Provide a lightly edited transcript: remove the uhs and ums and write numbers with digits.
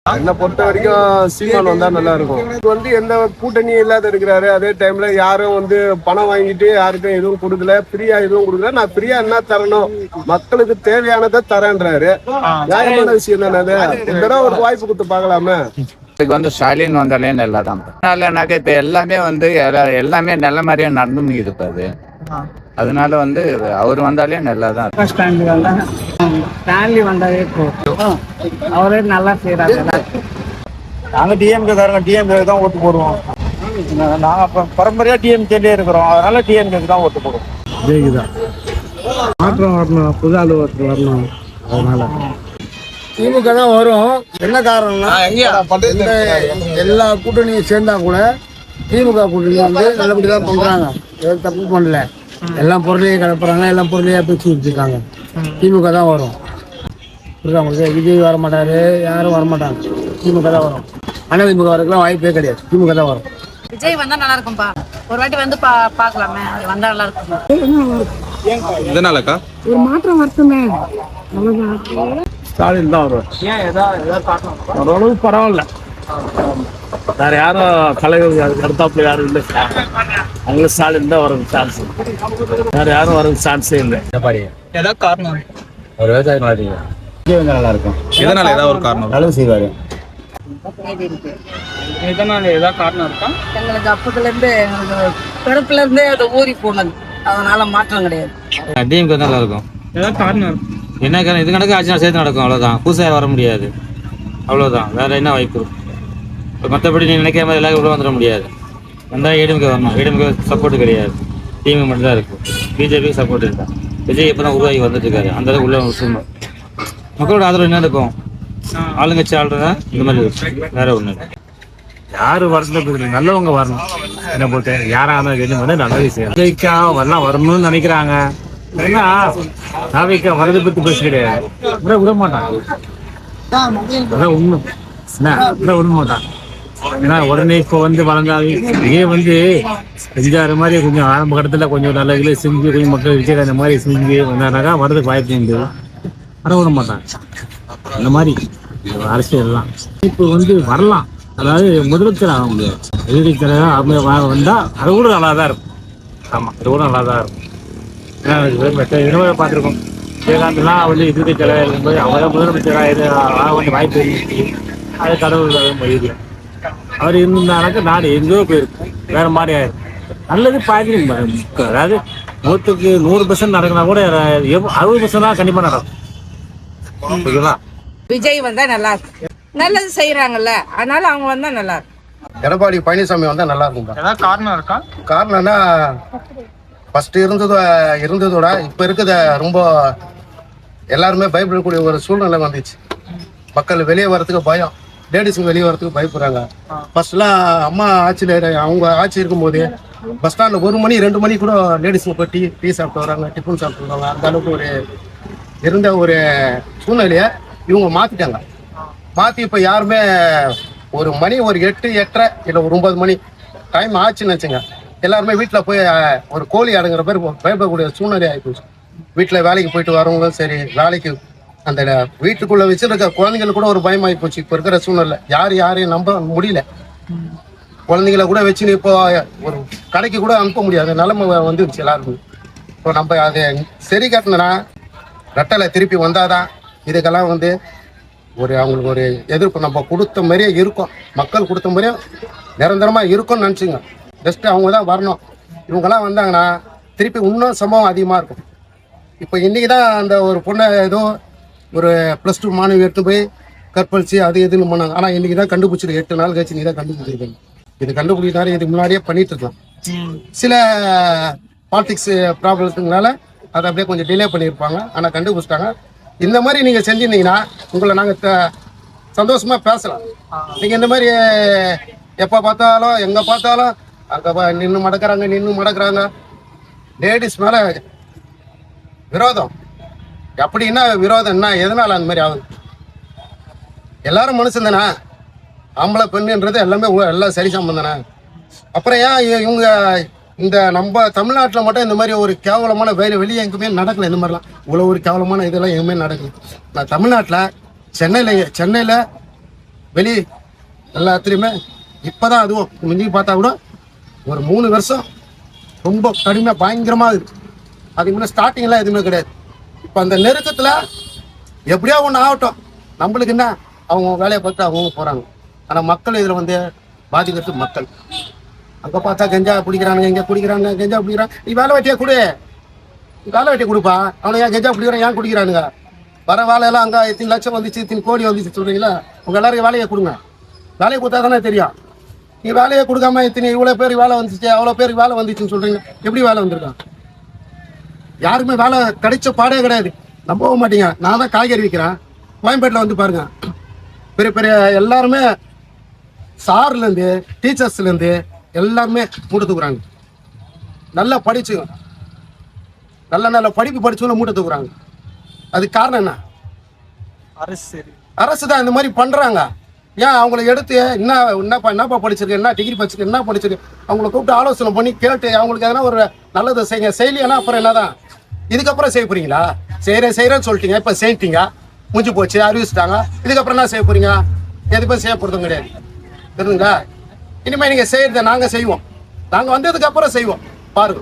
என்னை பொறுத்த வரைக்கும் சீமான் வந்தா நல்லா இருக்கும். இது வந்து எந்த கூட்டணியும் இல்லாத இருக்கிறாரு. அதே டைம்ல யாரும் வந்து பணம் வாங்கிட்டு யாருக்கும் எதுவும் கொடுக்கல, ஃப்ரீயா எதுவும் கொடுக்கல. நான் ஃப்ரீயா என்ன தரணும், மக்களுக்கு தேவையானதை தரேன்றாரு. நியாயமான விஷயம் தானே அது. இந்த தடவை ஒரு வாய்ப்பு கொடுத்து பார்க்கலாமே. இதுக்கு வந்து ஸ்டாலின் வந்தாலே நல்லா தான். அதனாலனாக்க இப்ப எல்லாமே வந்து எல்லாமே நல்ல மாதிரியா நடந்து இருப்பாரு. அதனால வந்து அவர் வந்தாலே நல்லா தான். ஸ்டான்லி வந்தாலே அவரே நல்லா செய்யறாரு. நாங்கள் டிஎம்கே காரங்க டிஎம்கே தான் ஓட்டு போடுவோம். நாங்கள் அப்போ பரம்பரையாக டிஎம்கேலே இருக்கிறோம். அதனால டிஎம்கேக்கு தான் ஓட்டு போடுவோம். ஜெயிக்குதான் மாற்றம் வரணும், புது ஆளு ஒருத்தர் வரணும். அதனால திமுக தான் வரும். என்ன காரணம்னா எல்லா கூட்டணியும் சேர்ந்தா கூட திமுக கூட்டணி வந்து நல்லபடி தான் பண்றாங்க. எதுவும் தப்பு பண்ணல. எல்லாம் பொருளையும் கிளப்புறாங்க, எல்லாம் பொருளையா பேச்சு வச்சுருக்காங்க. திமுக தான் வரும். புரியுதா? விஜய் வர மாட்டாரு, யாரும் வரமாட்டாங்க. திமுக தான் வரும். ஆனால் திமுக வரதுக்குலாம் வாய்ப்பே கிடையாது. திமுக தான் வரும். விஜய் வந்தா நல்லா இருக்கும்பா. ஒரு வாட்டி வந்து பாக்கலாமே, வந்தா நல்லா இருக்கும். இதனாலக்கா ஒரு மாற்றம் வருத்துமே. ஸ்டாலின் தான் வருவார். ஏன் ஏதாவது ஓரளவு பரவாயில்ல. வேற யாரும் தலைவர் அடுத்தாப்புல யாரும் இல்லை. அங்கே ஸ்டாலின் தான் வரது சான்ஸ். வேற யாரும் வரது சான்ஸே இல்லை. ஏதாவது காரணம் ஒரு விவசாயம் நல்லா இருக்கும். இதனால ஏதாவது ஒரு காரணம் நல்லது செய்வாரு. இதனால ஏதாவது காரணம் இருக்கா? எங்களுக்கு அப்பத்துல இருந்து பிறப்புல இருந்தே அதை ஊறி போனது. அதனால மாற்றம் கிடையாது. டிஎம்கே நல்லா இருக்கும். ஏதாவது காரணம் இருக்கும். என்ன காரணம்? இது நடக்க ஆச்சுன்னா சேர்த்து நடக்கும். அவ்வளோதான். புதுசாக வர முடியாது. அவ்வளோதான். வேற என்ன வாய்ப்பு இருக்கும்? இப்போ மற்றபடி நீ நினைக்கிற மாதிரி எல்லாரும் உள்ள வந்துட முடியாது. வந்தால் ஏடிஎம்கே வரணும். ஏடிஎம்கே சப்போர்ட் கிடையாது. டிஎம்கே மட்டும் தான் இருக்கும். பிஜேபிக்கு சப்போர்ட் இருக்கா. விஜய் இப்போ தான் உருவாகி வந்துட்டு இருக்காரு. அந்த அளவுக்கு உள்ள விஷயம் மக்களோட ஆதரவு என்ன இருக்கும்? ஆளுங்கட்சி ஆளுறதா இந்த மாதிரி இருக்கும். வேற ஒன்று யாரு வரணும், நல்லவங்க வரணும். என்ன போட்டு யாரா இருந்தாலும் நல்லது செய்யணும். எல்லாம் வரணும்னு நினைக்கிறாங்க. ஏன்னா நாவிக்க வரதை பத்தி பேச கிடையாது. விட மாட்டாங்க. அதான் உண்மை. விட மாட்டாங்க. ஏன்னா உடனே இப்போ வந்து வளர்ந்தாங்க. இதே வந்து செஞ்சாரு மாதிரி கொஞ்சம் ஆரம்ப கட்டத்தில் கொஞ்சம் நல்ல இதில் செஞ்சு கொஞ்சம் மக்கள் விஜய் அந்த மாதிரி செஞ்சு வந்தாருனாக்கா வரதுக்கு வாய்ப்பு உண்டு. ஆனால் விட மாட்டாங்க. அந்த மாதிரி அரசியல் தான் இப்போ வந்து வரலாம். அதாவது முதலமைச்சர் ஆக முடியாது. எதிர்கட்சியாக வந்தால் அது கூட நல்லா தான் இருக்கும். ஆமாம், அது கூட நல்லா தான் இருக்கும். ஏன்னா பார்த்துருக்கோம். விஜயகாந்த்லாம் வந்து எதிர்கட்சியாக இருக்கும்போது அவரை முதலமைச்சராக ஆக வேண்டிய வாய்ப்பு இருந்துச்சு. அது கடவுள் மொழியில் அவர் இருந்தானாக்கா நாடு எங்கேயோ போயிருக்கும். வேற மாதிரி ஆயிரும். நல்லது பாதி. அதாவது 100க்கு 100% நடக்குனா கூட 60% கண்டிப்பாக நடக்கும். ஓகேவா? விஜய் வந்தா நல்லா இருக்கும். நல்லது செய்யறாங்கல்ல, அதனால அவங்க வந்தா நல்லா இருக்கும். எடப்பாடி பழனிசாமி வந்தா நல்லா இருக்கும். ஏதாவது காரணம் இருக்கா? காரணம்னா ஃபர்ஸ்ட் இருந்ததோட இப்போ இருக்கிறத ரொம்ப எல்லாருமே பயப்படக்கூடிய ஒரு சூழ்நிலை வந்துச்சு. மக்கள் வெளியே வர்றதுக்கு பயம். லேடிஸுங்க வெளியே வரதுக்கு பயப்படுறாங்க. ஃபர்ஸ்ட்லாம் அம்மா ஆட்சியில் அவங்க ஆட்சி இருக்கும்போது பஸ் ஸ்டாண்டில் 1 மணி 2 மணி கூட லேடிஸுங்க போய் டீ சாப்பிட்டு வராங்க, டிஃபன் சாப்பிட்டு வராங்க. அந்த அளவுக்கு இருந்த ஒரு சூழ்நிலையை இவங்க மாற்றிட்டாங்க. மாற்றி இப்போ யாருமே ஒரு மணி ஒரு 8, 8:30 இல்லை ஒரு 9 மணி டைம் ஆச்சுன்னு வச்சுங்க, எல்லாருமே வீட்டில் போய் ஒரு கோழி அடங்குற பேர் பயப்படக்கூடிய சூழ்நிலை ஆகிப்போச்சு. வீட்டில் வேலைக்கு போயிட்டு வரவங்களும் சரி, வேலைக்கு அந்த வீட்டுக்குள்ள வச்சிருக்க குழந்தைங்களுக்கு கூட ஒரு பயமாகி போச்சு. இப்போ இருக்கிற சூழ்நிலை யாரையும் நம்ப முடியல. குழந்தைங்களை கூட வச்சுன்னு இப்போ ஒரு கடைக்கு கூட அனுப்ப முடியாது நிலைமை வந்துருச்சு எல்லாருக்கும். இப்போ நம்ம அதை சரி கட்டினா ரெட்டலை திருப்பி வந்தாதான் இதுக்கெல்லாம் வந்து அவங்களுக்கு ஒரு எதிர்ப்பு நம்ம கொடுத்த மாதிரியே இருக்கும். மக்கள் கொடுத்த மாதிரியே நிரந்தரமாக இருக்கும்னு நினச்சிங்க. ஜஸ்ட்டு அவங்க தான் வரணும். இவங்கெல்லாம் வந்தாங்கன்னா திருப்பி இன்னும் சம்பவம் அதிகமாக இருக்கும். இப்போ இன்றைக்கி தான் அந்த ஒரு பொண்ணை ஏதோ ஒரு +2 மாணவி எடுத்து போய் கற்பழிச்சு அது எதுன்னு பண்ணாங்க. ஆனால் இன்றைக்கி தான் கண்டுபிடிச்சிருக்கு. 8 நாள் கழிச்சு நீ தான் கண்டுபிடிச்சிருக்கீங்க. இது கண்டுபிடிக்கிறாரு. இதுக்கு முன்னாடியே பண்ணிட்டு இருக்கலாம். சில பாலிடிக்ஸ் ப்ராப்ளத்துனால அதை அப்படியே கொஞ்சம் டிலே பண்ணியிருப்பாங்க. ஆனால் கண்டுபிடிச்சிட்டாங்க. இந்த மாதிரி நீங்கள் செஞ்சிருந்தீங்கன்னா உங்களை நாங்கள் சந்தோஷமாக பேசலாம். நீங்கள் இந்த மாதிரி எப்போ பார்த்தாலும் எங்கே பார்த்தாலும் அங்கே நின்று மடக்கிறாங்க. லேடிஸ் மேலே விரோதம். அப்படின்னா விரோதம் என்ன, எதனால அந்த மாதிரி ஆகுது? எல்லாரும் மனுஷன் தானே. ஆம்பளை பெண்ணுன்றது எல்லாமே எல்லாம் சரி சம்பந்தம் தானே. அப்புறம் ஏன் இவங்க இந்த நம்ம தமிழ்நாட்டில் மட்டும் இந்த மாதிரி ஒரு கேவலமான வெளியே எங்குமே நடக்கல. இந்த மாதிரிலாம் இவ்வளோ ஒரு கேவலமான இதெல்லாம் எங்குமே நடக்கல. நான் தமிழ்நாட்டில் சென்னையில் வெளி எல்லாத்துலேயுமே இப்போ தான் அதுவும் மிஞ்சி பார்த்தா கூட ஒரு 3 வருஷம் ரொம்ப கடுமையாக பயங்கரமாக இருக்குது. அதுக்கு முன்னே ஸ்டார்டிங்லாம் எதுவுமே கிடையாது. இப்போ அந்த நெருக்கத்தில் எப்படியோ ஒன்று ஆகட்டும், நம்மளுக்கு என்ன அவங்க வேலையை பார்த்து அவங்க போகிறாங்க. ஆனால் மக்கள் இதில் வந்து பாதிக்கிறது மக்கள். அங்கே பார்த்தா கஞ்சா பிடிக்கிறானுங்க, இங்கே குடிக்கிறாங்க, கஞ்சா பிடிக்கிறான். நீ வேலை வெட்டியா கொடு, நீ வேலை வெட்டியை கொடுப்பா. அவனை ஏன் கஞ்சா பிடிக்கிறான், ஏன் குடிக்கிறானுங்க? வர வேலையெல்லாம் அங்கே இத்தனை லட்சம் வந்துச்சு, இத்தனை கோடி வந்துச்சு சொல்கிறீங்களா? உங்கள் எல்லாருக்கும் வேலையை கொடுங்க. வேலையை கொடுத்தா தானே தெரியும். நீ வேலையை கொடுக்காம இத்தனை இவ்வளோ பேர் வேலை வந்துச்சு, அவ்வளோ பேருக்கு வேலை வந்துச்சுன்னு சொல்கிறீங்க. எப்படி வேலை வந்திருக்கான்? யாருக்குமே வேலை கிடைச்ச பாடே கிடையாது. நம்பவும் மாட்டீங்க. நான் தான் காய்கறி விற்கிறேன். கோயம்பேட்டில் வந்து பாருங்க, பெரிய பெரிய எல்லாருமே சார்லேருந்து டீச்சர்ஸ்லேருந்து எல்லாருமே மூட்டை தூக்குறாங்க. நல்லா படிச்சு நல்ல படிப்பு படிச்சவங்க மூட்டை தூக்குறாங்க. அதுக்கு காரணம் என்ன? அரசு தான் இந்த மாதிரி பண்ணுறாங்க. ஏன் அவங்கள எடுத்து என்னப்பா படிச்சிருக்கு, என்ன டிகிரி படிச்சிருக்கு, என்ன படிச்சிருக்கு, அவங்கள கூப்பிட்டு ஆலோசனை பண்ணி கேட்டு அவங்களுக்கு எதனா ஒரு நல்லது செய்யுங்க. செய்யலைன்னா அப்புறம் என்னதான்? இதுக்கப்புறம் செய்ய போறீங்களா? செய்கிறேன்னு சொல்லிட்டீங்க, இப்போ செய்யிட்டீங்க, முடிஞ்சு போச்சு, அறிவிச்சிட்டாங்க. இதுக்கப்புறம் என்ன செய்ய போறீங்க? எதுவுமே செய்ய போகிறதும் கிடையாது. தெரியுங்களா? இனிமேல் நீங்கள் செய்யறத நாங்கள் செய்வோம். நாங்கள் வந்ததுக்கு அப்புறம் செய்வோம் பாருங்க.